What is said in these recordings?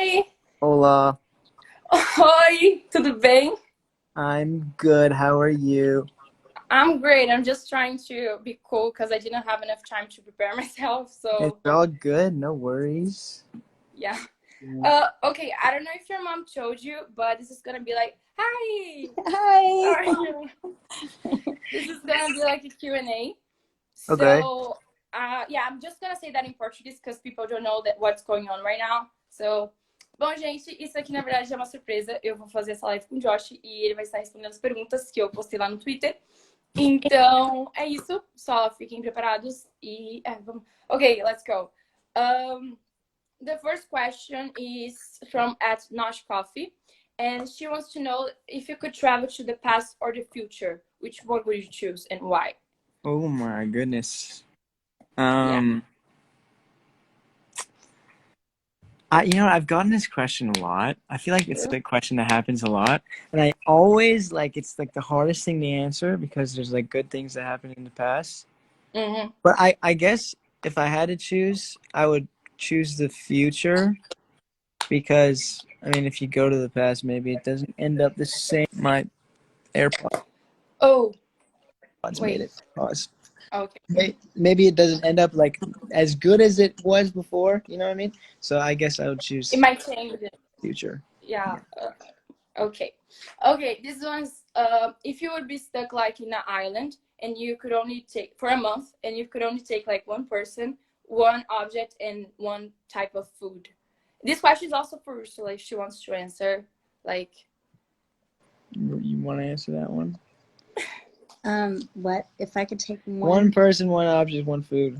Oi! Olá, Oi! Tudo bem? I'm good. How are you? I'm great. I'm just trying to be cool because I didn't have enough time to prepare myself. It's So, all good, no worries. yeah. Yeah. Okay, I don't know if your mom told you, but this is gonna be like, hi! How Hi. are you? This is gonna be like a Q&A. Okay. So, yeah, I'm just gonna say that in Portuguese because people don't know that what's going on right now. So, bom, gente, isso aqui na verdade é uma surpresa. Eu vou fazer essa live com o Josh e ele vai estar respondendo as perguntas que eu postei lá no Twitter. Então, é isso. Só fiquem preparados e vamos. Okay, let's go. The first question is from @noshcoffee, and she wants to know if you could travel to the past or the future, which one would you choose and why? Oh my goodness. I've gotten this question a lot. I feel like it's a question that happens a lot, and I always it's like the hardest thing to answer because there's like good things that happened in the past. Mm-hmm. But I guess if I had to choose, I would choose the future because I mean, if you go to the past, maybe it doesn't end up the same. My AirPods Oh, made wait. it pause. Okay. Maybe it doesn't end up like as good as it was before. You know what I mean? So I guess I would choose It might change it. future. Yeah. Okay. This one's if you would be stuck like in an island and you could only take for a month and you could only take like one person, one object, and one type of food. This question is also for Ursula if she wants to answer. Like, You want to answer that one? What if I could take One person, one object, one food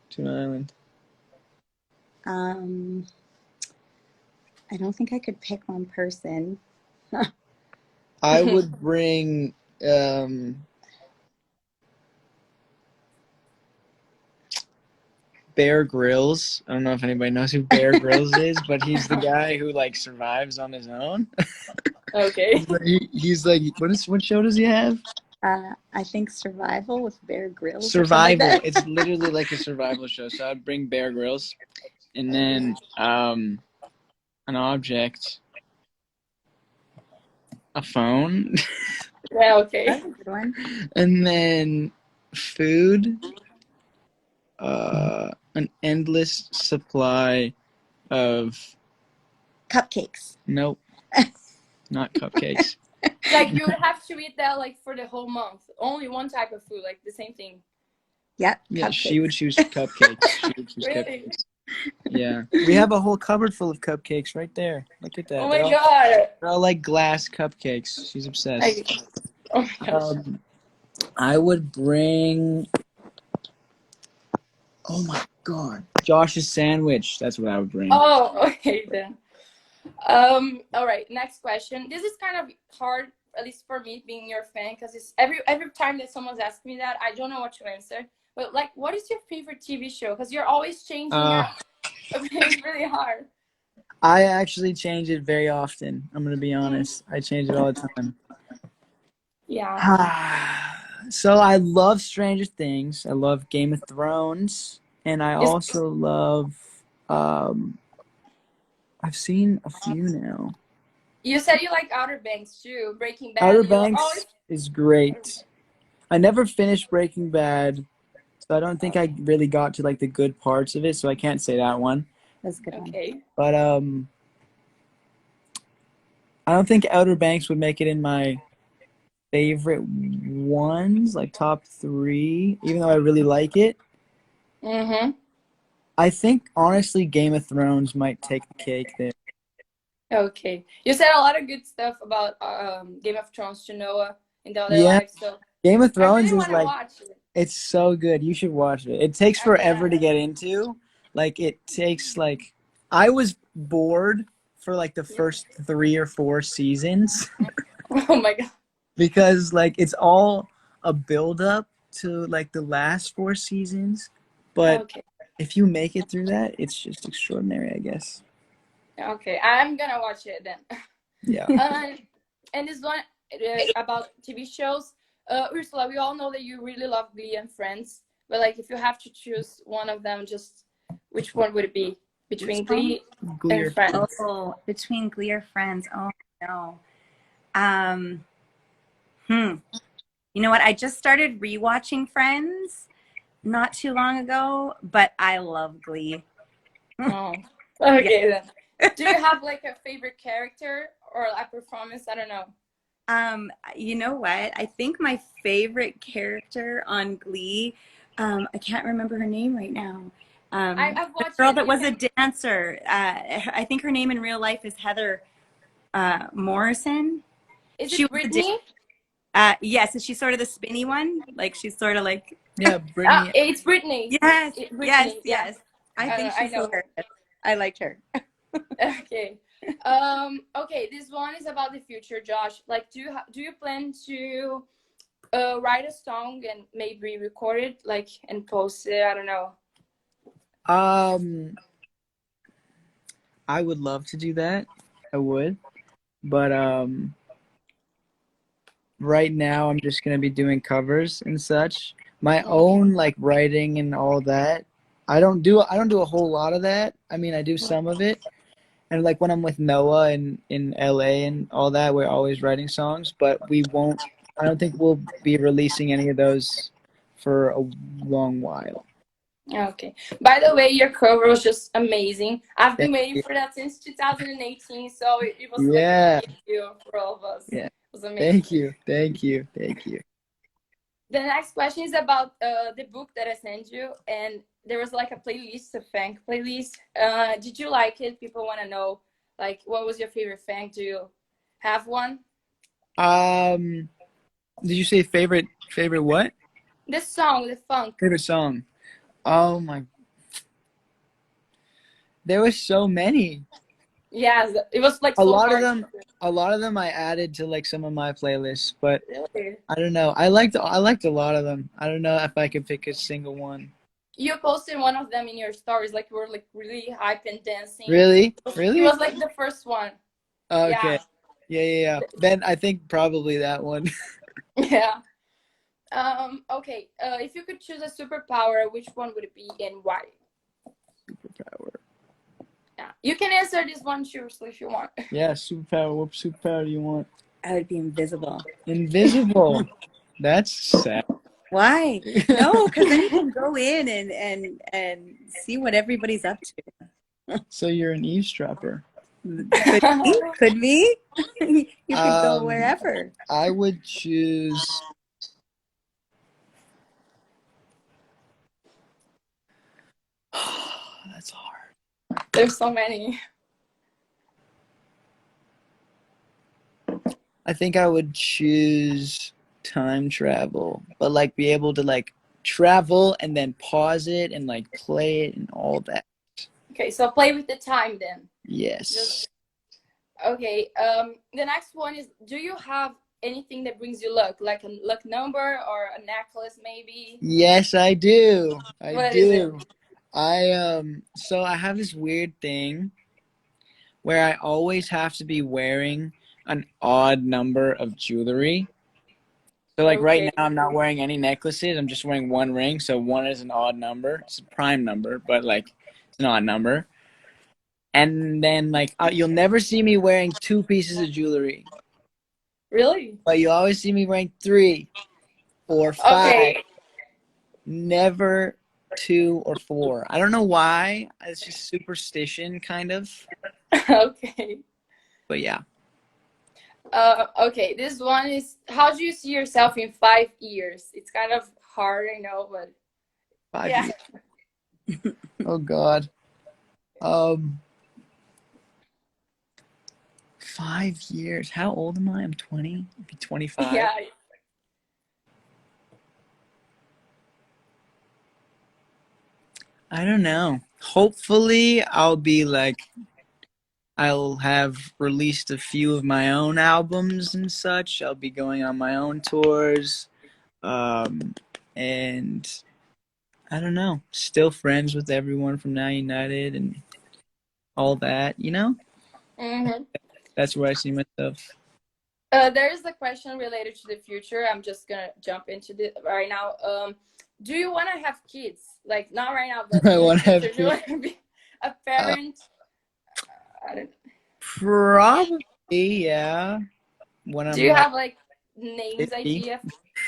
to an island. I don't think I could pick one person. I would bring Bear Grylls. I don't know if anybody knows who Bear Grylls is, but he's the guy who like survives on his own. okay. He's like, what show does he have? I think Survival with Bear Grylls. Survival. Like It's literally like a survival show. So I'd bring Bear Grylls, and then an object, a phone. Yeah, okay. That's a good one. And then food, an endless supply of Cupcakes. nope, not cupcakes. Like you would have to eat that like for the whole month. Only one type of food, like the same thing. Yep. Yeah, cupcakes. she would choose cupcakes. She would choose Really? cupcakes. Yeah, we have a whole cupboard full of cupcakes right there. Look at that. Oh my god. They're all like glass cupcakes. She's obsessed. Oh my gosh. I would bring. Oh my god, Josh's sandwich. That's what I would bring. Oh, okay then. All right, next question. This is kind of hard, at least for me, being your fan, because it's every time that someone's asked me that, I don't know what to answer. But like, what is your favorite TV show? Because you're always changing your opinion. It's really hard. I actually change it very often. I'm gonna be honest. I change it all the time. Yeah. So I love Stranger Things. I love Game of Thrones, and I also love. I've seen a few now. You said you like Outer Banks too, Breaking Bad. Outer Banks is great. I never finished Breaking Bad, so I don't think I really got to like the good parts of it, so I can't say that one. That's a good one. Okay. But I don't think Outer Banks would make it in my favorite ones, like top 3, even though I really like it. Mm-hmm. I think honestly Game of Thrones might take the cake there. Okay. You said a lot of good stuff about Game of Thrones to Noah in the other lives, so Game of I Thrones really is want to like watch it. it's so good. You should watch it. It takes forever to get into. Like it takes like I was bored for like the first 3 or 4 seasons. Oh my god. Because like it's all a build up to like the last 4 seasons, but if you make it through that, it's just extraordinary, I guess. Okay, I'm gonna watch it then. Yeah. And this one about TV shows. Ursula, we all know that you really love Glee and Friends, but like if you have to choose one of them, just which one would it be? between Which one? Glee Glee or and Friends? Oh, between Glee or Friends. Oh no. You know what? I just started rewatching Friends not too long ago, but I love Glee. Oh, okay then. Do you have like a favorite character or a performance? I don't know. You know what? I think my favorite character on Glee, I can't remember her name right now. I've The watched girl it. that You was can... a dancer. I think her name in real life is Heather Morrison. Is She it was a Brittany? yes, is she sort of the spinny one? Like she's sort of like Yeah, Brittany. It's Brittany. yes, Brittany, yes, yeah. yes. I think I she's know. hilarious. I liked her. Okay. Okay, this one is about the future, Josh. Like, do you plan to write a song and maybe record it, like, and post it? I don't know. I would love to do that. I would, but right now I'm just gonna be doing covers and such. My own like writing and all that. I don't do a whole lot of that. I mean, I do some of it. And like when I'm with Noah in LA and all that, we're always writing songs, but I don't think we'll be releasing any of those for a long while. Okay. By the way, your cover was just amazing. I've been Thank waiting you. for that since 2018, so it was like Yeah. a big deal for all of us. Yeah. It was amazing. Thank you. Thank you. Thank you. The next question is about the book that I sent you, and there was like a playlist, a thank playlist. Did you like it? People want to know, like, what was your favorite thank? Do you have one? Did you say favorite what? The song, the funk. Favorite song. Oh my. There were so many. Yeah, it was like A so lot of hard. them I added to like some of my playlists, but Really? I don't know. I liked a lot of them. I don't know if I could pick a single one. You posted one of them in your stories, like you were like really hype and dancing. Really? It was like the first one. Okay. Yeah. Then I think probably that one. Yeah. Okay. If you could choose a superpower, which one would it be and why? Superpower. Yeah. You can answer this one seriously if you want. Yeah, superpower. What superpower do you want? I would be invisible. Invisible. That's sad. Why? No, because then you can go in and see what everybody's up to. So you're an eavesdropper. Could be. You could go wherever. I would choose. That's hard. There's so many. I think I would choose time travel, but like be able to like travel and then pause it and like play it and all that. Okay, so play with the time then. Yes. Okay. The next one is: do you have anything that brings you luck, like a luck number or a necklace, maybe? Yes, I do. What is it? So I have this weird thing where I always have to be wearing an odd number of jewelry. So like right Okay. now I'm not wearing any necklaces. I'm just wearing one ring. So one is an odd number. It's a prime number, but like it's an odd number. And then like you'll never see me wearing two pieces of jewelry, Really? but you always see me wearing 3 or 5. Okay. Never 2 or 4. I don't know why. It's just superstition kind of. Okay. But yeah. Okay. This one is: how do you see yourself in 5 years? It's kind of hard, I know, but 5 yeah. years. Oh God. 5 years. How old am I? I'm 20. I'll be 25. Yeah. I don't know. Hopefully I'll have released a few of my own albums and such. I'll be going on my own tours. And I don't know. Still friends with everyone from Now United and all that, you know? Mm-hmm. That's where I see myself. There's a question related to the future. I'm just gonna jump into it right now. Do you want to have kids? Like not right now, but I want to have do you kids. want to be a parent? I don't, Probably, yeah. When do I'm you like have like names 50. idea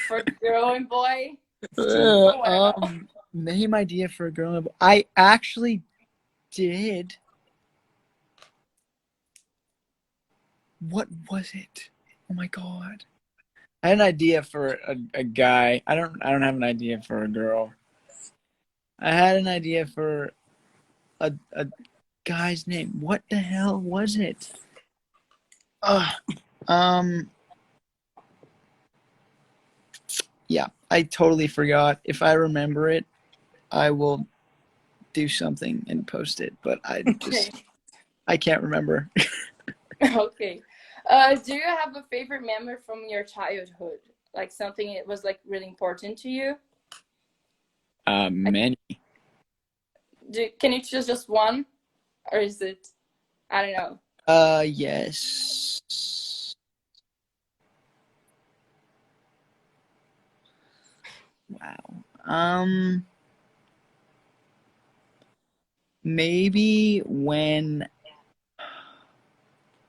for girl and boy? Uh, I want to know. Name idea for a girl. I actually did. What was it? Oh my god! I had an idea for a guy. I don't have an idea for a girl. I had an idea for a guy's name. What the hell was it? Ugh. Yeah, I totally forgot. If I remember it, I will do something and post it. But Okay. I can't remember. Okay. Do you have a favorite memory from your childhood? Like something that was like really important to you? Many. Can you choose just one? Or is it, I don't know. Yes. Wow. Maybe when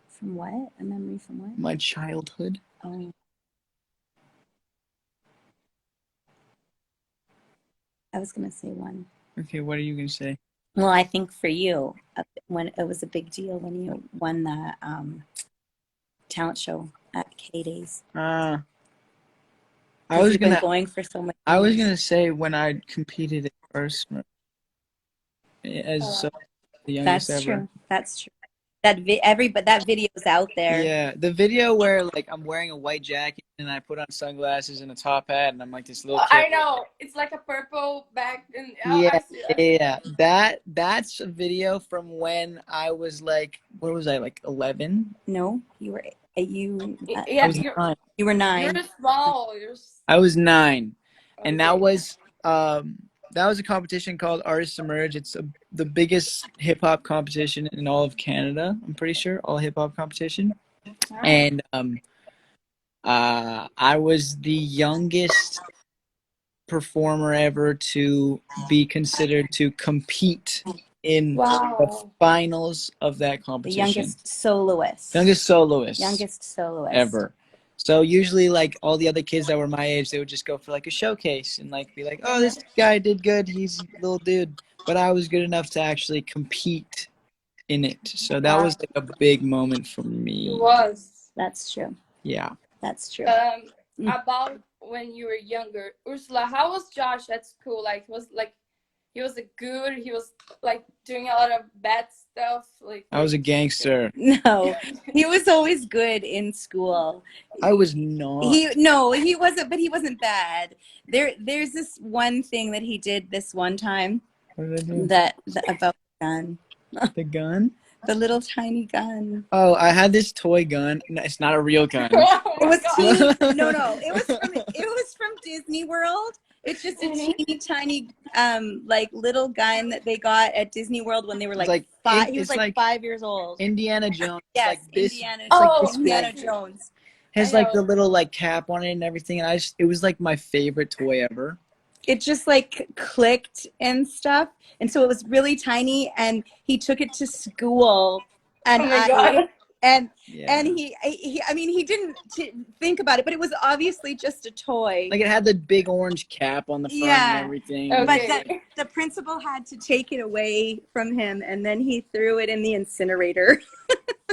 From what? A memory from what? my childhood. Oh, I was gonna say one. Okay, what are you gonna say? Well, I think for you, when it was a big deal when you won the talent show at K-Days. I Because was you've been gonna going for so many I was years. gonna say when I competed at first as the youngest That's ever. true. That's true. But that video's out there. Yeah, the video where like I'm wearing a white jacket and I put on sunglasses and a top hat and I'm like this little I kid. know. It's like a purple bag. And Yeah, I see that. yeah. That's a video from when I was like, what was I, like 11? No, you were I Yeah, was 9. you were 9. you're small. I was 9, and Okay. that was a competition called Artists Emerge. It's the biggest hip hop competition in all of Canada. I'm pretty sure all hip hop competition, and I was the youngest performer ever to be considered to compete in the Wow. finals of that The competition. youngest soloist. Youngest soloist Youngest soloist. ever. So usually, like all the other kids that were my age, they would just go for like a showcase and like be like, "Oh, this guy did good. He's a little dude." But I was good enough to actually compete in it. So that was like a big moment for me. It was. That's true. Yeah. That's true. About when you were younger, Ursula, how was Josh at school? Like, he was he was like doing a lot of bad stuff. Like, I was a gangster. No, he was always good in school. I was not. He wasn't, but he wasn't bad. There's this one thing that he did this one time What did I do? about the gun. The gun? The little tiny gun. Oh, I had this toy gun. No, it's not a real gun. Oh It my was God. teeny. No. It was from Disney World. It's just a teeny tiny like little gun that they got at Disney World when they were like 5. He was like 5 years old. Indiana Jones. Yes, Like this, Indiana. it's like Oh, this Indiana big. Jones. Has I like the know. little like cap on it and everything, and it was like my favorite toy ever. It just like clicked and stuff, and so it was really tiny. And he took it to school, and Oh my God. and Yeah. he I mean, he didn't think about it, but it was obviously just a toy. Like it had the big orange cap on the front Yeah. and everything. Okay. But the principal had to take it away from him, and then he threw it in the incinerator.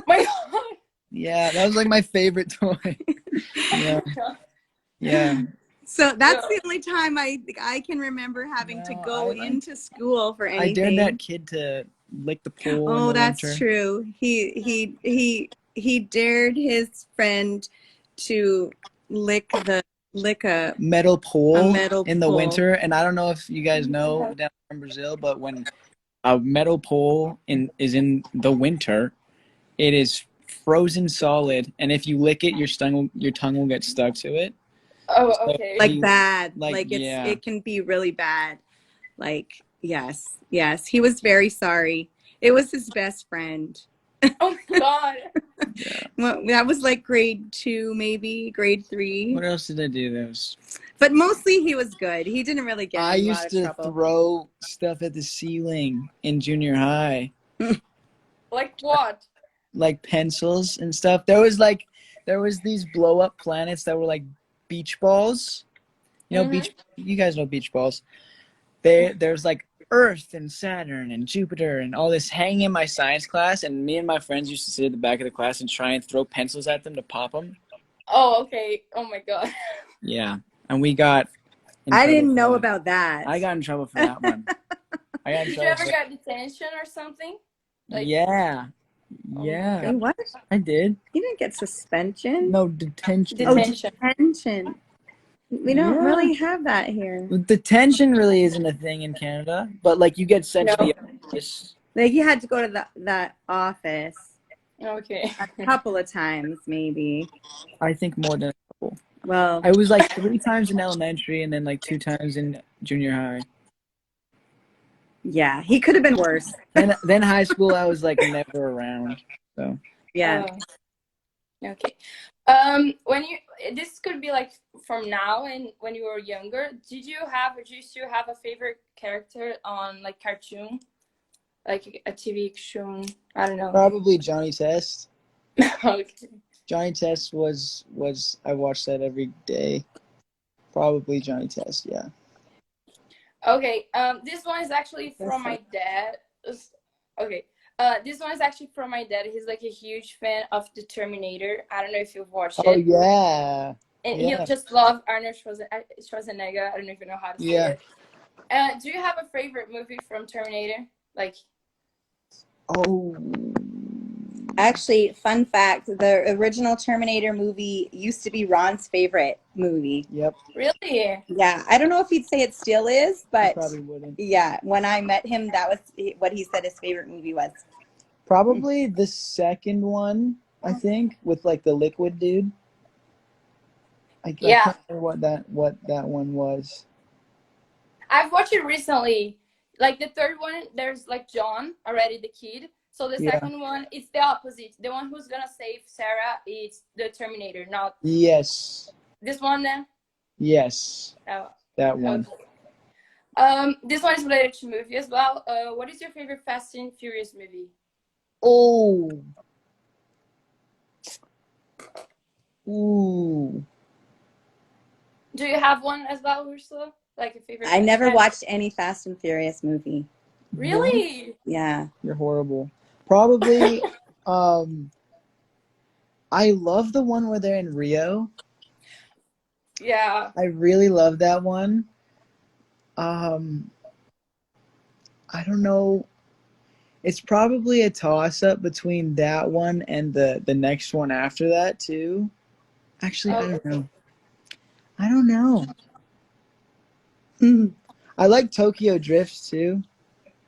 My God. Yeah, that was like my favorite toy. Yeah. Yeah. So that's the only time I can remember having to No, go into school for anything. I dared that kid to lick the pool. Oh, in the that's winter. true. He dared his friend to lick a metal pool in the pool. winter. And I don't know if you guys know down in Brazil, but when a metal pole is in the winter, it is frozen solid, and if you lick it, your tongue will get stuck to it. Oh, okay. Like bad. Like, yeah. It can be really bad. Like, yes. He was very sorry. It was his best friend. Oh my god. Well, that was like grade 2, maybe grade 3. What else did I do? Those. But mostly he was good. He didn't really get I in a lot used of to trouble. throw stuff at the ceiling in junior high, Like what? like pencils and stuff. There was these blow up planets that were like beach balls. You know, you guys know beach balls. There's like Earth and Saturn and Jupiter and all this hanging in my science class, and me and my friends used to sit at the back of the class and try and throw pencils at them to pop them. Oh, okay. Oh my god. Yeah, and we got. I didn't know about that. I got in trouble for that one. Did you ever get detention or something? Like, yeah. Hey, what? I did. You didn't get suspension? No, detention. Detention. Oh, detention. We don't really have that here. Detention really isn't a thing in Canada, but like you get sent to the office. Like you had to go to that office. Okay. A couple of times, maybe. I think more than a couple. Well, I was like 3 times in elementary and then like 2 times in junior high. yeah, he could have been worse. Then high school, I was like never around. So yeah. Okay. This could be like from now and when you were younger, do you still have a favorite character on like cartoon? Like a TV show? I don't know. probably Johnny Test. Okay. Johnny Test was I watched that every day. Probably Johnny Test, yeah. Okay. This one is actually from my dad. Okay. This one is actually from my dad. He's like a huge fan of the Terminator. I don't know if you've watched it. Oh yeah. And he just loves Arnold Schwarzenegger. I don't even know how to say it. Do you have a favorite movie from Terminator? Like. Oh. Actually, fun fact, the original Terminator movie used to be Ron's favorite movie. Yep. Really? Yeah. I don't know if he'd say it still is, but probably wouldn't. Yeah, when I met him, that was what he said his favorite movie was. Probably the second one, I think, with like the liquid dude. I can't remember what that one was. I've watched it recently. Like the third one, there's like John, already the kid. So the second one, it's the opposite. The one who's gonna save Sarah is the Terminator, not Yes. This one then? Yes. Oh. That one. Okay. This one is related to movie as well. What is your favorite Fast and Furious movie? Oh. Ooh. Do you have one as well, Úrsula? Like a favorite? I never watched any Fast and Furious movie. Really? Yeah. You're horrible. Probably, I love the one where they're in Rio. Yeah. I really love that one. I don't know. It's probably a toss-up between that one and the next one after that, too. Actually, I don't know. I don't know. I like Tokyo Drift, too.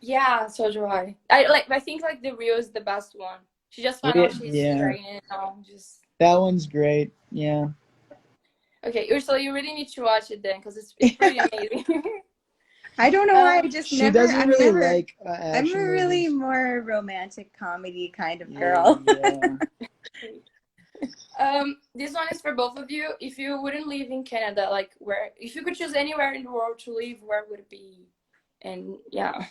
Yeah, so do I. I think like the Rio is the best one. She just found out she's pregnant now. That one's great. Yeah. Okay, Ursula, you really need to watch it then because it's pretty amazing. I don't know why. I just she never. Doesn't really like I'm a really more romantic comedy kind of girl. Yeah. This one is for both of you. If you wouldn't live in Canada, like if you could choose anywhere in the world to live, where would it be? And yeah.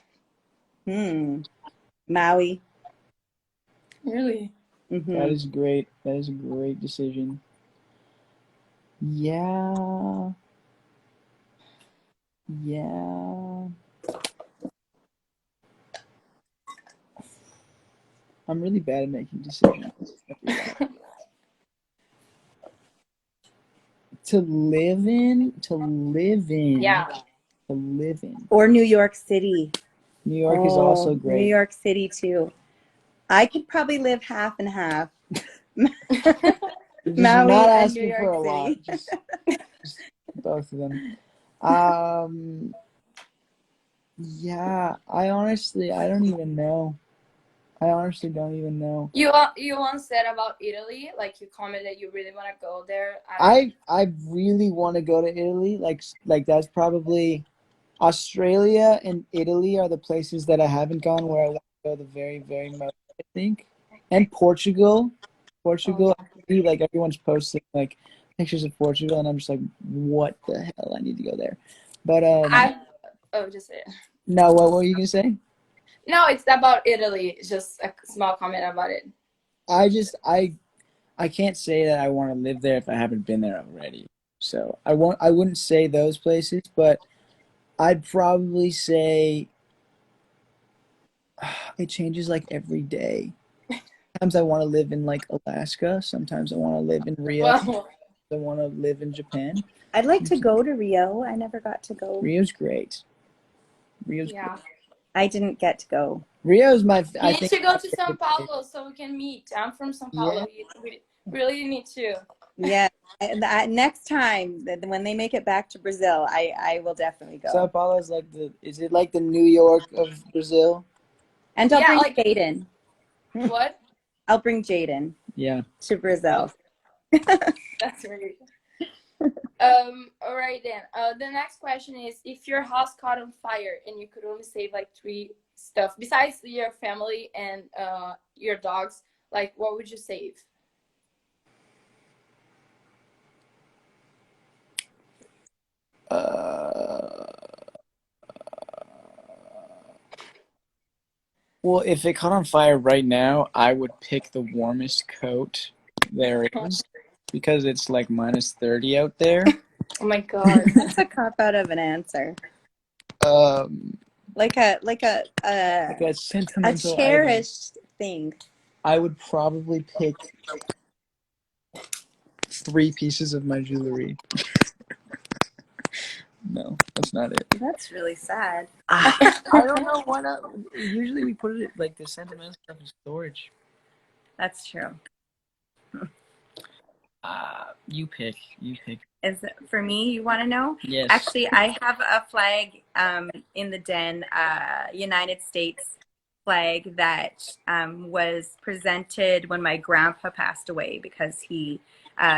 Maui. Really? Mm-hmm. That is great. That is a great decision. Yeah. Yeah. I'm really bad at making decisions. To live in. Yeah. To live in. Or New York City. New York is also great. New York City too. I could probably live half and half. Maui not asking for a lot. Just both of them. Yeah. I don't even know. I honestly don't even know. You once said about Italy, like you commented you really want to go there. I really want to go to Italy. Like that's probably Australia and Italy are the places that I haven't gone where I want to go the very, very most, I think. And Portugal. Portugal, like everyone's posting like pictures of Portugal, and I'm just like, what the hell? I need to go there. But just it. No, what were you gonna say? No, it's about Italy. Just a small comment about it. I can't say that I want to live there if I haven't been there already. So I wouldn't say those places, but I'd probably say it changes like every day. Sometimes I want to live in like Alaska. Sometimes I want to live in Rio. Well, I want to live in Japan. I'd like to go to Rio. I never got to go. Rio's great. Great. I didn't get to go. Rio's my. You need to go to São Paulo so we can meet. I'm from São Paulo. Yeah. We really need to. Yeah. Next time when they make it back to Brazil, I will definitely go. São Paulo is like is it like the New York of Brazil? And I'll bring Jaden. What? I'll bring Jaden. Yeah. To Brazil. That's really good. All right then. The next question is, if your house caught on fire and you could only save like 3 stuff besides your family and your dogs, like what would you save? Well, if it caught on fire right now, I would pick the warmest coat there is because it's like minus 30 out there. Oh my god, that's a cop out of an answer. Like a sentimental, a cherished thing. I would probably pick 3 pieces of my jewelry. No, that's not it. That's really sad. I don't know why not. Usually we put it like the sentimental stuff in storage. That's true. You pick. Is it for me? You want to know? Yes. Actually, I have a flag in the den, United States flag that was presented when my grandpa passed away because he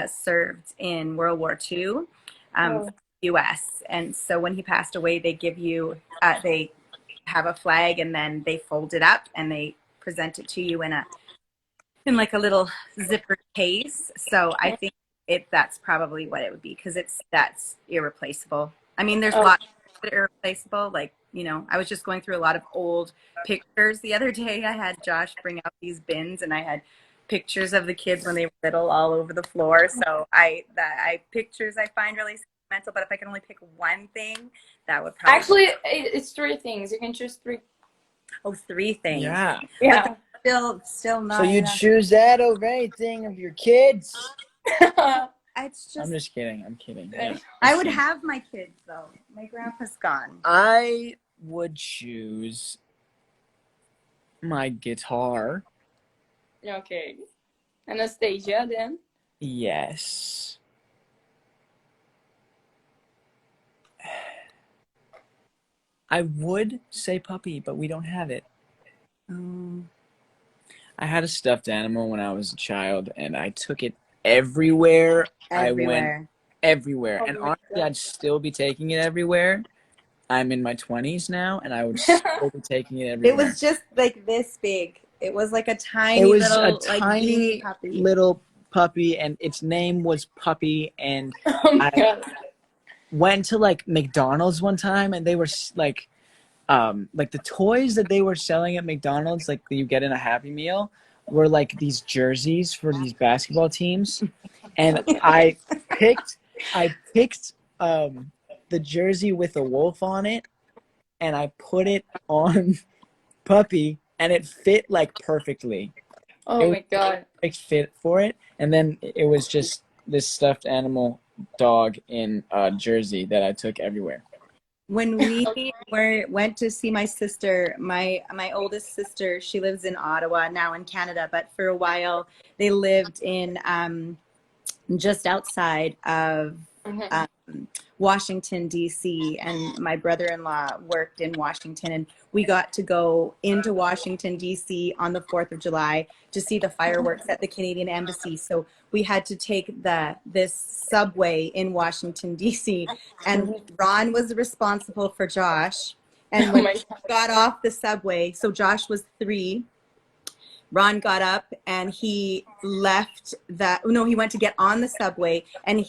served in World War II. U.S. And so when he passed away, they give you, they have a flag and then they fold it up and they present it to you in like a little zipper case. So I think that's probably what it would be because that's irreplaceable. I mean, there's lots that are irreplaceable. Like, you know, I was just going through a lot of old pictures the other day. I had Josh bring out these bins and I had pictures of the kids when they were little all over the floor. So pictures I find really mental, but if I can only pick one thing, that would probably actually it's 3 things. You can choose 3. Oh, 3 things. Yeah. But still not. So you choose that over anything of your kids? It's just. I'm just kidding. I'm kidding. Yeah, I would have my kids though. My grandpa's gone. I would choose my guitar. Okay. Anastasia then? Yes. I would say puppy, but we don't have it. I had a stuffed animal when I was a child, and I took it everywhere. I went everywhere. And honestly, I'd still be taking it everywhere. I'm in my 20s now, and I would still be taking it everywhere. It was just like this big. It was like a tiny little puppy, and its name was Puppy, and God. Went to like McDonald's one time and they were like the toys that they were selling at McDonald's, like you get in a Happy Meal, were like these jerseys for these basketball teams. And I picked the jersey with a wolf on it and I put it on Puppy and it fit like perfectly. Oh my god. Perfect fit for it. And then it was just this stuffed animal dog in Jersey that I took everywhere. When we went to see my sister, my oldest sister, she lives in Ottawa now in Canada, but for a while they lived in just outside of Washington, D.C., and my brother-in-law worked in Washington, and we got to go into Washington, D.C. on the 4th of July to see the fireworks at the Canadian Embassy. So we had to take this subway in Washington, D.C., and Ron was responsible for Josh. And when we got off the subway, so Josh was 3, Ron got up and he left that. No, he went to get on the subway, and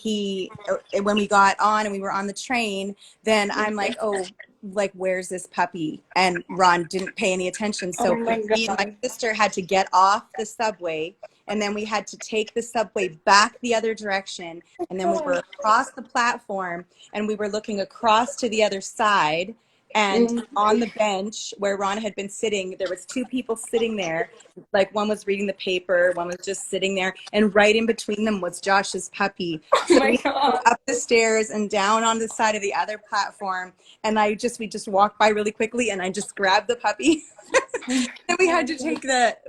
when we got on and we were on the train, then I'm like, oh, like, where's this puppy? And Ron didn't pay any attention. So Oh my me and my God. sister had to get off the subway, and then we had to take the subway back the other direction. And then we were across the platform, and we were looking across to the other side. And on the bench where Ron had been sitting, there was two people sitting there. Like, one was reading the paper, one was just sitting there, and right in between them was Josh's puppy. Oh So my we God. up the stairs and down on the side of the other platform, and we just walked by really quickly, and I just grabbed the puppy. And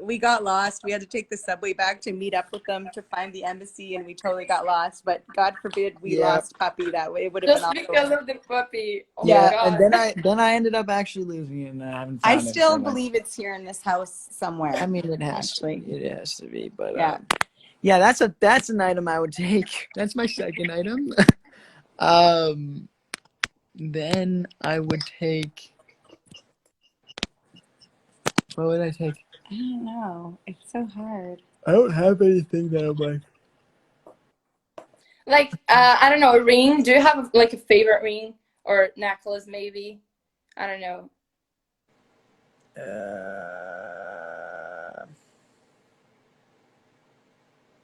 we got lost. We had to take the subway back to meet up with them to find the embassy, and we totally got lost. But God forbid we lost puppy that way. It would have been Just awful. because of the puppy. Oh Yeah, my God. and then I ended up actually losing it, and I haven't I found it. still so much. believe it's here in this house somewhere. I mean, it has Actually. to be, but Yeah. yeah, that's an item I would take. That's my second item. Then I would take. What would I take? I don't know. It's so hard. I don't have anything that I'm like. Like, I don't know, a ring. Do you have like a favorite ring or necklace maybe? I don't know.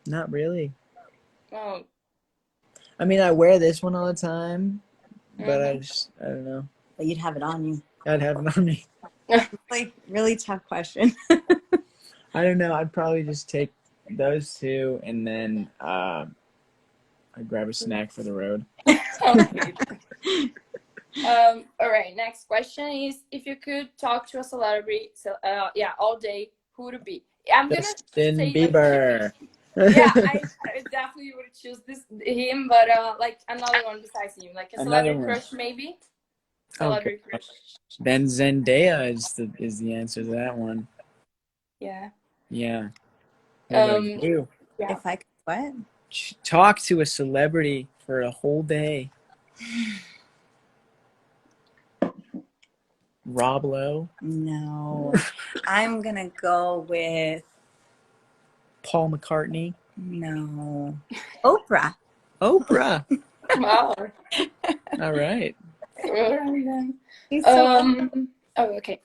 Not really. Oh. I mean, I wear this one all the time, but I don't know. But you'd have it on you. I'd have it on me. Like, really tough question. I don't know. I'd probably just take those two, and then I'd grab a snack for the road. Okay. All right. Next question is: if you could talk to a celebrity, all day, who would it be? I'm gonna Justin say Bieber. yeah, I definitely would choose him, but like another one besides him, like a Another celebrity one. crush maybe. Celebrity crush. Then Zendaya is the answer to that one. Yeah. Yeah. What about you? Yeah. If I could what? Talk to a celebrity for a whole day. Rob Lowe. No. I'm gonna go with Paul McCartney. no. Oprah. Oprah. Wow. All right. Alright then. She's so Oh, okay.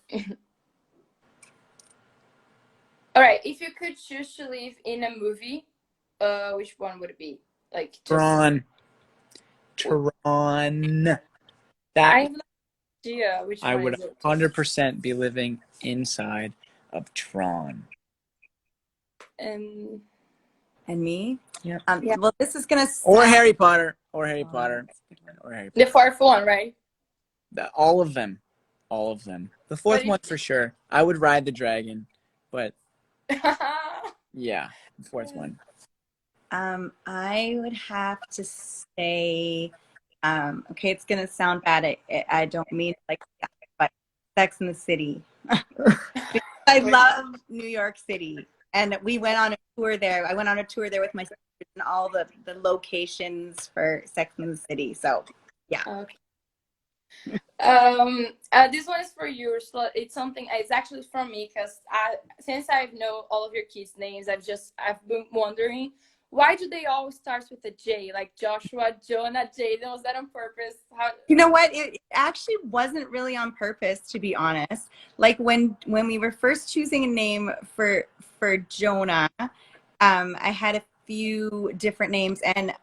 All right. If you could choose to live in a movie, which one would it be? Like just... Tron. I That have no idea which I one would is it. 100% be living inside of Tron. And me? Yeah. Yeah. Well, this is gonna Or Harry Potter. Or Harry Potter. Or Harry Potter. The fourth one, right? All of them. All of them. The fourth one for sure. I would ride the dragon, but yeah, the fourth one. I would have to say, okay, it's gonna sound bad. I don't mean like that, but Sex in the City. I love New York City, and we went on a tour there. I went on a tour there with my sister and all the locations for Sex in the City. So, yeah. Okay. This one is for you, Úrsula. It's something. It's actually from me because since I know all of your kids' names, I've been wondering why do they all start with a J, like Joshua, Jonah, Jaden? Was that on purpose? You know what? It actually wasn't really on purpose, to be honest. Like when we were first choosing a name for Jonah, I had a few different names, and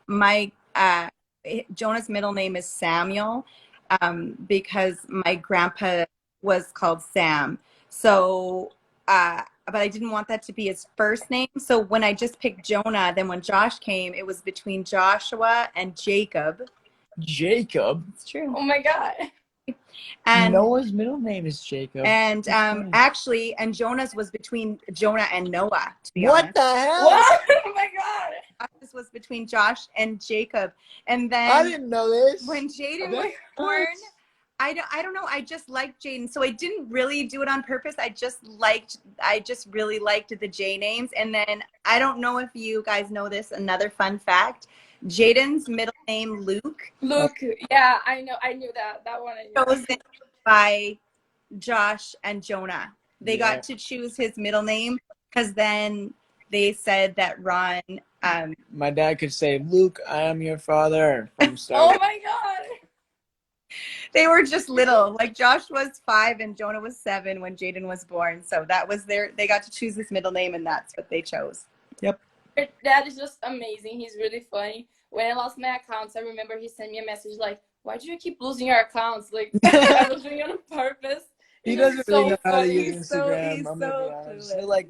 my Jonah's middle name is Samuel, because my grandpa was called Sam. So, but I didn't want that to be his first name. So when I just picked Jonah, then when Josh came, it was between Joshua and Jacob. Jacob? It's true. Oh my God. And Noah's middle name is Jacob. And actually, and Jonah's was between Jonah and Noah, to be honest. What the hell? What? Oh my God. This was between Josh and Jacob. And then I didn't know this. when Jaden was born, I don't know. I just liked Jaden, so I didn't really do it on purpose. I just really liked the J names. And then I don't know if you guys know this. Another fun fact: Jaden's middle name Luke. Luke. Yeah, I know. I knew that. That one. I knew. Chosen by Josh and Jonah. they got to choose his middle name because then they said that Ron. My dad could say, "Luke, I am your father." From Star Oh Wars. my god! They were just little. Like Josh was 5 and Jonah was 7 when Jaden was born. So that was they got to choose his middle name and that's what they chose. Yep. That is just amazing. He's really funny. When I lost my accounts, I remember he sent me a message like, "Why do you keep losing your accounts? Like, I was doing it on purpose." He It's doesn't just really so know how to funny. use Instagram. He's I'm gonna so be honest. clueless. He'll like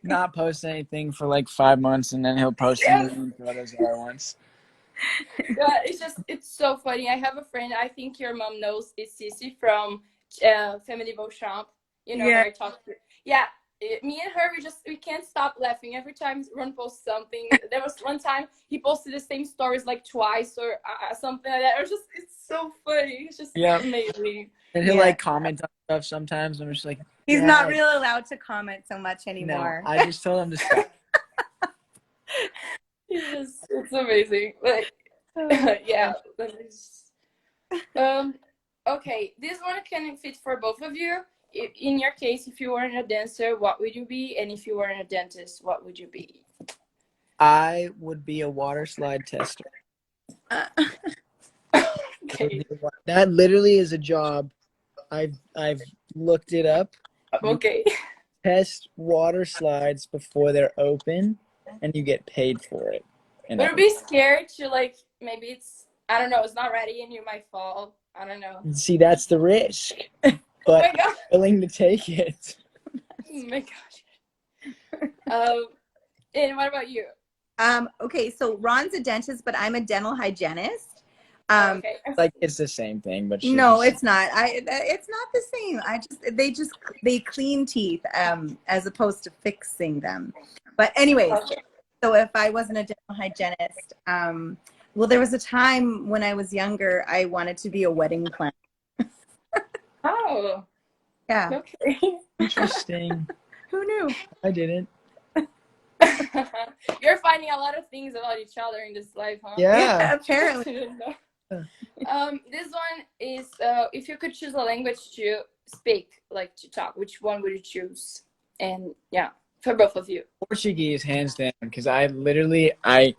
not post anything for like 5 months, and then he'll post a million photos all at once. Yeah, it's so funny. I have a friend, I think your mom knows, it's Cici from Family Beauchamp. You know, Yeah. her talk. Yeah, me and her, we can't stop laughing every time Ron posts something. There was one time he posted the same stories like twice or something like that. It's so funny. It's just amazing. And he'll like comment on stuff sometimes. I'm just like, he's not really allowed to comment so much anymore. No, I just told him to stop. It's amazing. Like, yeah. Okay, this one can fit for both of you. In your case, if you weren't a dancer, what would you be? And if you weren't a dentist, what would you be? I would be a water slide tester. Okay. That literally is a job. I've looked it up. Okay. Test water slides before they're open, and you get paid for it. Would you be scared to like maybe I don't know, it's not ready and you might fall? I don't know. See, that's the risk. But oh my God. I'm willing to take it. Oh my gosh. And what about you? Okay, so Ron's a dentist, but I'm a dental hygienist. Okay. Like it's the same thing, but no, it's not. It's not the same. They clean teeth as opposed to fixing them. But anyways, so if I wasn't a dental hygienist, well, there was a time when I was younger, I wanted to be a wedding planner. Oh. Yeah. Okay. Interesting. Who knew? I didn't. You're finding a lot of things about each other in this life, huh? Yeah, apparently. This one is if you could choose a language to speak, like to talk, which one would you choose? And yeah, for both of you. Portuguese, hands down, because I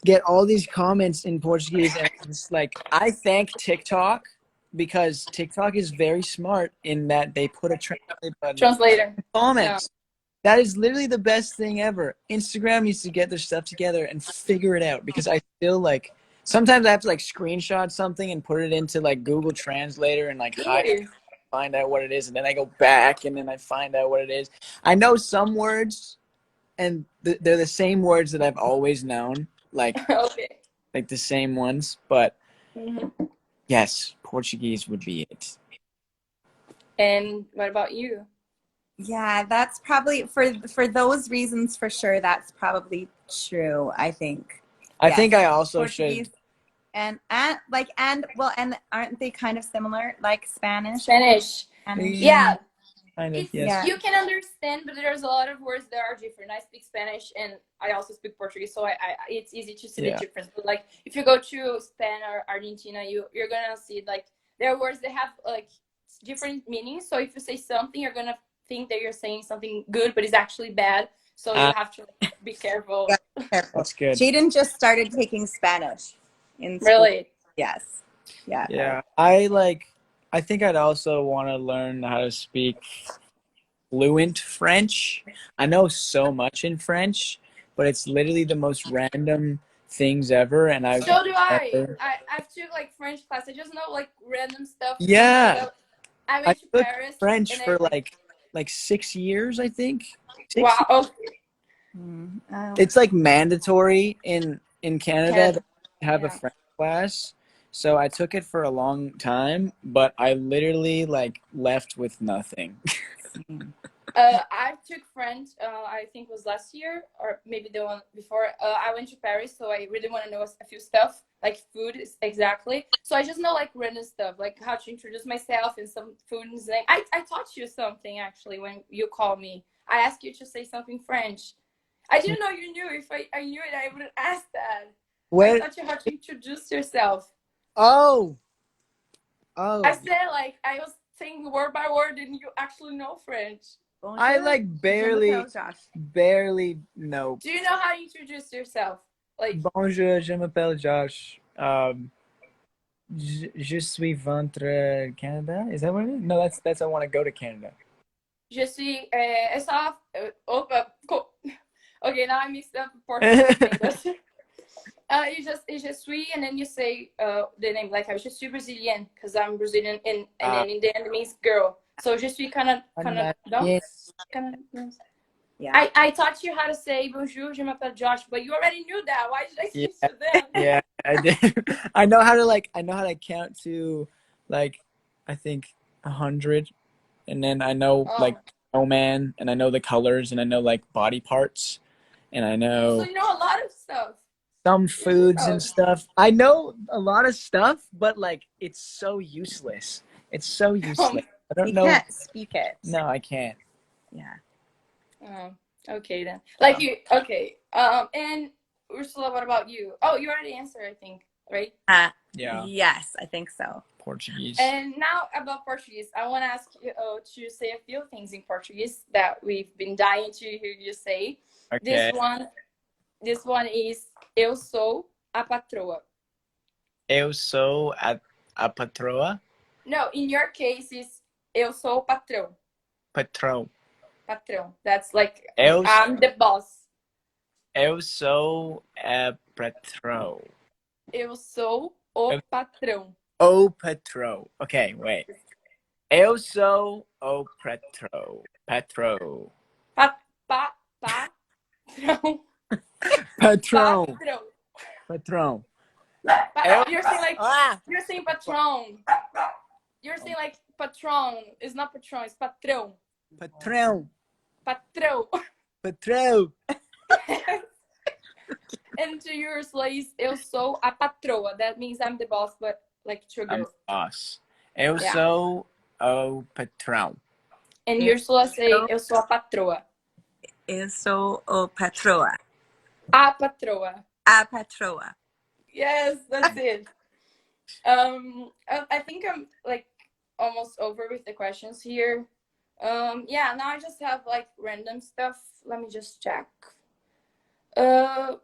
get all these comments in Portuguese, and it's like I thank TikTok because TikTok is very smart in that they put a translator comments. Yeah. That is literally the best thing ever. Instagram needs to get their stuff together and figure it out because I feel like sometimes I have to like screenshot something and put it into like Google Translator and like find out what it is, and then I go back and then I find out what it is. I know some words, and they're the same words that I've always known, like like the same ones. But yes, Portuguese would be it. And what about you? Yeah, that's probably for those reasons for sure. That's probably true. I think. I think I also Portuguese should. And aren't they kind of similar, like Spanish? Yeah. Kind of, yes. You can understand, but there's a lot of words that are different. I speak Spanish and I also speak Portuguese, so it's easy to see the difference. But like if you go to Spain or Argentina, you're gonna see like there are words that have like different meanings. So if you say something, you're gonna think that you're saying something good, but it's actually bad. So you have to be careful. That's good. Jaden just started taking Spanish in school. Really? Yes. Yeah. Yeah. I think I'd also want to learn how to speak fluent French. I know so much in French, but it's literally the most random things ever. And so do I. I've took like French class. I just know like random stuff. Yeah. I went to Paris. French for like 6 years, I think. Wow. It's like mandatory in Canada to have a French class. So I took it for a long time, but I literally like left with nothing. I took French, I think was last year or maybe the one before. I went to Paris, so I really want to know a few stuff, like food exactly. So I just know like random stuff, like how to introduce myself and some food. I taught you something actually when you called me. I asked you to say something French. I didn't know you knew. If I knew it, I wouldn't ask that. I taught you how to introduce yourself. Oh. I said like I was saying word by word, and you actually know French. I like barely know. Do you know how to introduce yourself? Like, Bonjour, je m'appelle Josh. Je suis ventre Canada. Is that what it is? No, that's I want to go to Canada. je suis, off. Opa, okay, now I mixed up Portuguese and English. You just je suis, and then you say the name, like je suis Brazilian, because I'm Brazilian, and then in the end it means girl. So je suis kind of yeah. I taught you how to say bonjour, je m'appelle Josh, but you already knew that. Why did I teach you then? Yeah, I did. I know how to count to, like, I think 100, and then I know like snowman, and I know the colors, and I know like body parts, and I know. So you know a lot of stuff. Some foods and stuff. I know a lot of stuff, but like it's so useless. It's so useless. I don't know. You can't speak it. No, I can't. Yeah. Okay then. Like you. Okay. And Ursula, what about you? Oh, you already answered, I think, right? Yeah. Yes, I think so. Portuguese. And now about Portuguese, I want to ask you to say a few things in Portuguese that we've been dying to hear you say. Okay. This one is eu sou a patroa. Eu sou a patroa. No, in your case is eu sou o patrão. Patrão. Patrão. That's like I'm the boss. Eu sou a patrão. Eu sou o patrão. O patrão. Okay, wait. Eu sou o patrão. Patrão. Patrão. Patrão. Patrão. You're saying patron. You're saying like patron. It's not patron, it's patrão. Patrão. Patrão. Patrão. And to yours, Laís, eu sou a patroa. That means I'm the boss, but like to a girl. I'm the boss. Eu sou o patrão. And Úrsula say, eu sou a patroa. Eu sou o patroa. A patroa. A patroa. Yes, that's it. I think I'm like almost over with the questions here. Yeah, now I just have like random stuff. Let me just check. Yeah,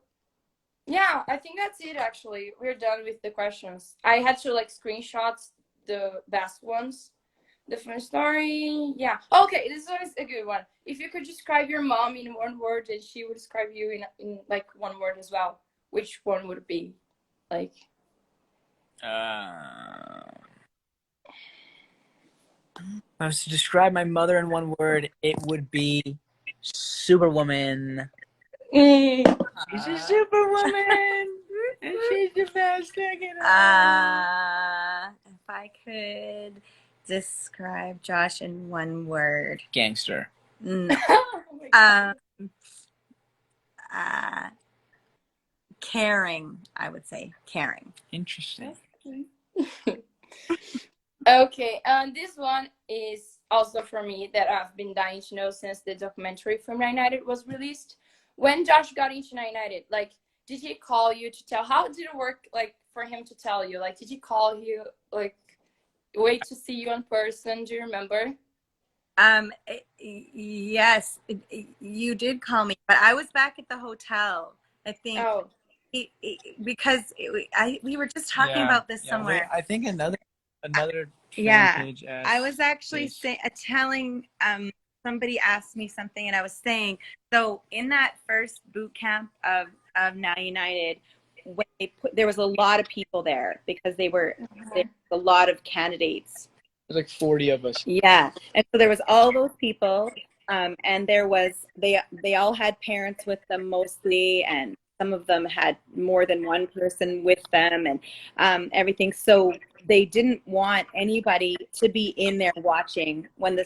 I think that's it actually. We're done with the questions. I had to like screenshots the best ones. The fun story, yeah. Okay, this one is a good one. If you could describe your mom in one word, and she would describe you in like one word as well, which one would it be? Like, if I was to describe my mother in one word, it would be Superwoman. She's a Superwoman, and she's the best thing in the world. If I could describe Josh in one word. Gangster. Caring, I would say. Caring. Interesting. Okay, this one is also for me that I've been dying to know since the documentary from United was released. When Josh got into United, like, did he call you to tell? How did it work, like, for him to tell you? Like, did he call you, like, wait to see you in person? Do you remember? Yes, you did call me, but I was back at the hotel, I think. Because we were just talking about this somewhere. I think another page I was actually telling somebody asked me something, and I was saying, so in that first boot camp of Now United, when there was a lot of people there because there was a lot of candidates. There's like 40 of us. Yeah, and so there was all those people, and there was they all had parents with them mostly, and some of them had more than one person with them, and everything. So they didn't want anybody to be in there watching when the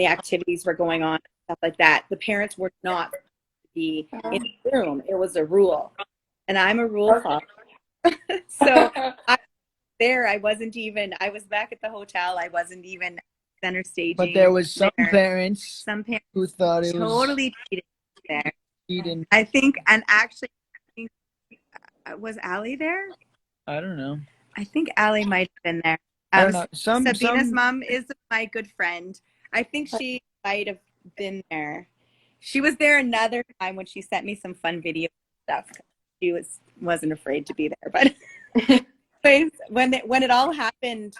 activities were going on, stuff like that. The parents were not to be in the room. It was a rule, and I'm a rule follower. So I was back at the hotel. I wasn't even center staging. But there was some parents who thought it was totally cheated there. Cheating. I think, and actually, was Allie there? I don't know. I think Allie might have been there. I don't know. Sabina's mom is my good friend. I think she might have been there. She was there another time when she sent me some fun video stuff. She wasn't afraid to be there, but anyways, when it all happened,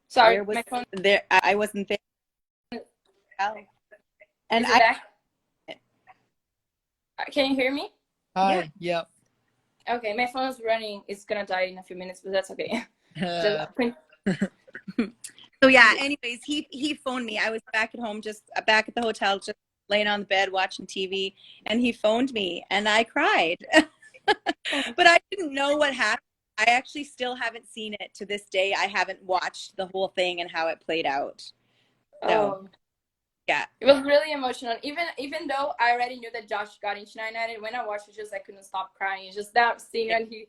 Sorry, was my phone. there. I wasn't there. And Is it back? Can you hear me? Hi. Yeah. Okay, my phone is running. It's gonna die in a few minutes, but that's okay. So yeah, anyways, he phoned me. I was back at home, just back at the hotel, just laying on the bed watching TV, and he phoned me and I cried. But I didn't know what happened. I actually still haven't seen it to this day. I haven't watched the whole thing and how it played out. So yeah. It was really emotional. Even though I already knew that Josh got into 990, when I watched it, I couldn't stop crying. It's just that scene when he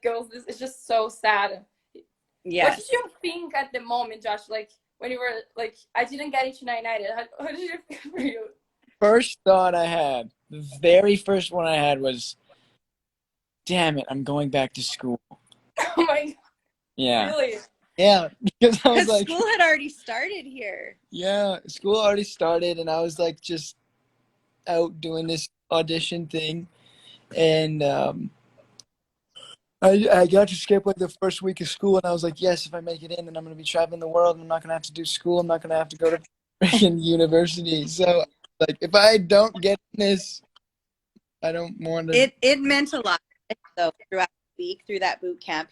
goes, it's just so sad. Yes. What did you think at the moment, Josh? Like when you were like, I didn't get into 990. How did you feel for you? First thought I had, the very first one I had was, damn it, I'm going back to school. Oh my God. Yeah. Really? Yeah, because I was like, school had already started here. Yeah, school already started, and I was like just out doing this audition thing, and I got to skip like the first week of school, and I was like, yes, if I make it in, then I'm gonna be traveling the world, and I'm not gonna have to do school. I'm not gonna have to go to freaking university. So, like, if I don't get this, I don't want to. It meant a lot though throughout the week, through that boot camp.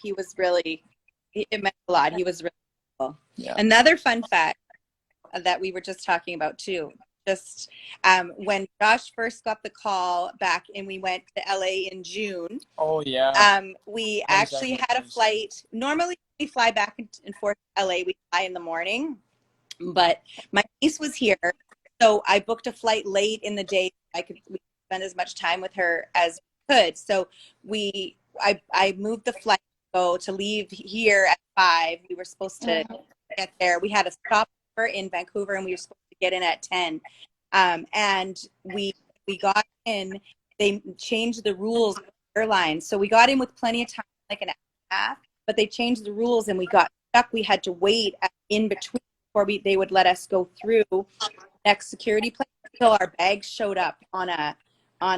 It meant a lot. He was really cool. Yeah. Another fun fact that we were just talking about too, just when Josh first got the call back and we went to LA in June. Oh yeah. We actually had a flight. Normally we fly back and forth to LA. We fly in the morning, but my niece was here, so I booked a flight late in the day. We could spend as much time with her as we could. So I moved the flight to leave here at 5. We were supposed to get there. We had a stopover in Vancouver and we were supposed to get in at 10. And we got in. They changed the rules of the airline. So we got in with plenty of time, like an hour and a half, but they changed the rules and we got stuck. We had to wait in between before they would let us go through next security place until our bags showed up on a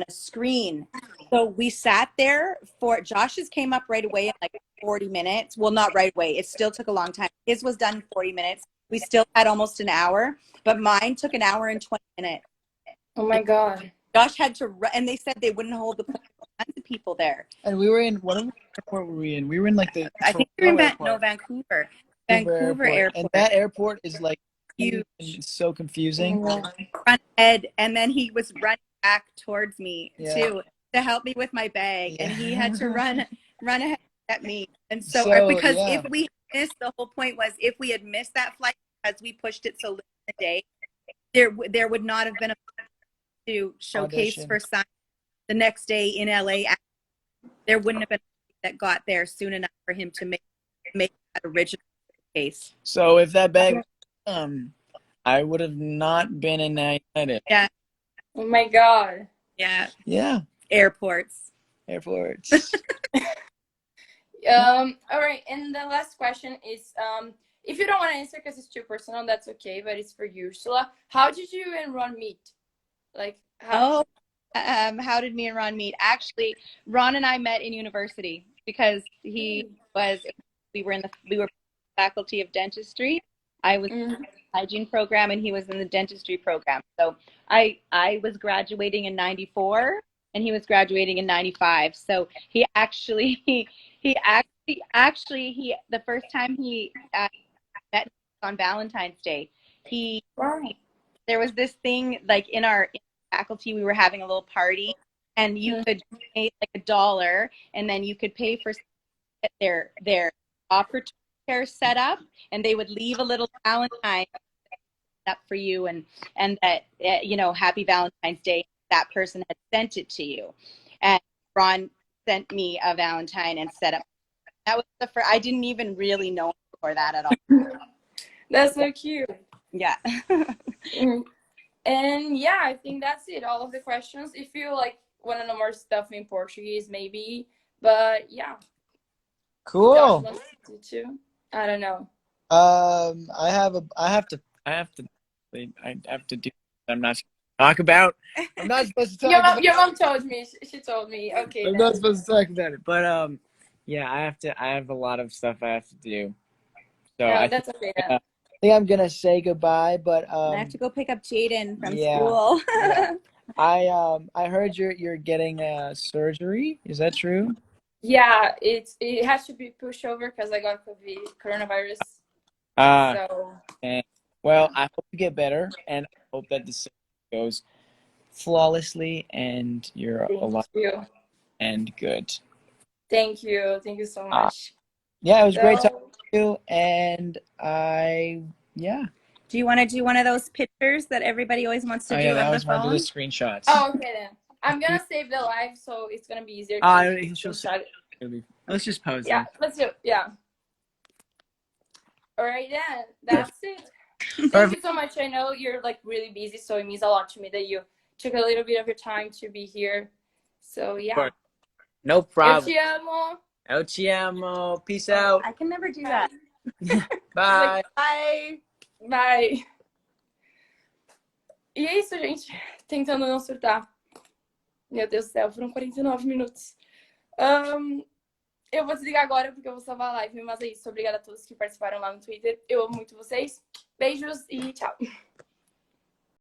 screen. So we sat there Josh's came up right away in like 40 minutes. Well, not right away. It still took a long time. His was done in 40 minutes. We still had almost an hour, but mine took an hour and 20 minutes. Oh my God. Josh had to run, and they said they wouldn't hold the plane. Tons of people there. And we were in, what airport were we in? We were in like the I think we were in Vancouver. Vancouver Airport. And that airport is like huge. It's so confusing. Front head, and then he was running back towards me too to help me with my bag, and he had to run ahead at me. And so because if we missed, the whole point was if we had missed that flight because we pushed it so late in the day, there would not have been a to showcase audition for sign the next day in LA. There wouldn't have been that got there soon enough for him to make that original case. So if that bag I would have not been in that United. Yeah. Oh my God. Yeah. Yeah. Airports. All right. And the last question is, if you don't want to answer because it's too personal, that's okay. But it's for you, Úrsula. How did you and Ron meet? Like how? How did me and Ron meet? Actually, Ron and I met in university because we were faculty of dentistry. I was in the hygiene program and he was in the dentistry program. So I was graduating in 94 and he was graduating in 95. So he actually the first time he met on Valentine's Day, there was this thing like in our faculty, we were having a little party and you could pay like $1 and then you could pay for their opportunity care set up, and they would leave a little Valentine up for you and that happy Valentine's Day. That person had sent it to you, and Ron sent me a Valentine and set up. That was the first. I didn't even really know before that at all. That's so cute. Yeah. And yeah, I think that's it. All of the questions. If you want to know more stuff in Portuguese, maybe. But yeah. Cool. Josh wants to too. I don't know. I have to I have to do. I'm not supposed to talk about. I'm not supposed to talk Your about. mom, your mom told me. She told me. Okay, I'm then. not supposed to talk about it. But yeah, I have a lot of stuff I have to do. So No, I that's okay think, then. I think I'm gonna say goodbye. But I have to go pick up Jaden from yeah, school. yeah. I heard you're getting surgery. Is that true? Yeah, it has to be pushed over because I got coronavirus. So And well, I hope you get better, and I hope that the surgery goes flawlessly, and you're thank alive you. and good. Thank you. Thank you so Uh, much. yeah, it was great talking So, to you, and yeah. Do you want to do one of those pictures that everybody always wants to Oh do yeah, on I the always want to do the phone? screenshots. oh, okay then. I'm gonna save the live so it's gonna be easier Ah, to she'll screenshot it. let's just pose Yeah, then. let's do it. Yeah. All right then. That's it. Thank Perfect. you so much. I know you're like really busy, so it means a lot to me that you took a little bit of your time to be here. So yeah. No Eu problem. te amo. El te amo. Peace out. I can never do that. Bye. Bye. Bye. E é isso, gente. Tentando não surtar. Meu Deus do céu, foram 49 minutos. Eu vou desligar agora porque eu vou salvar a live, mas é isso. Obrigada a todos que participaram lá no Twitter. Eu amo muito vocês. Beijos e tchau.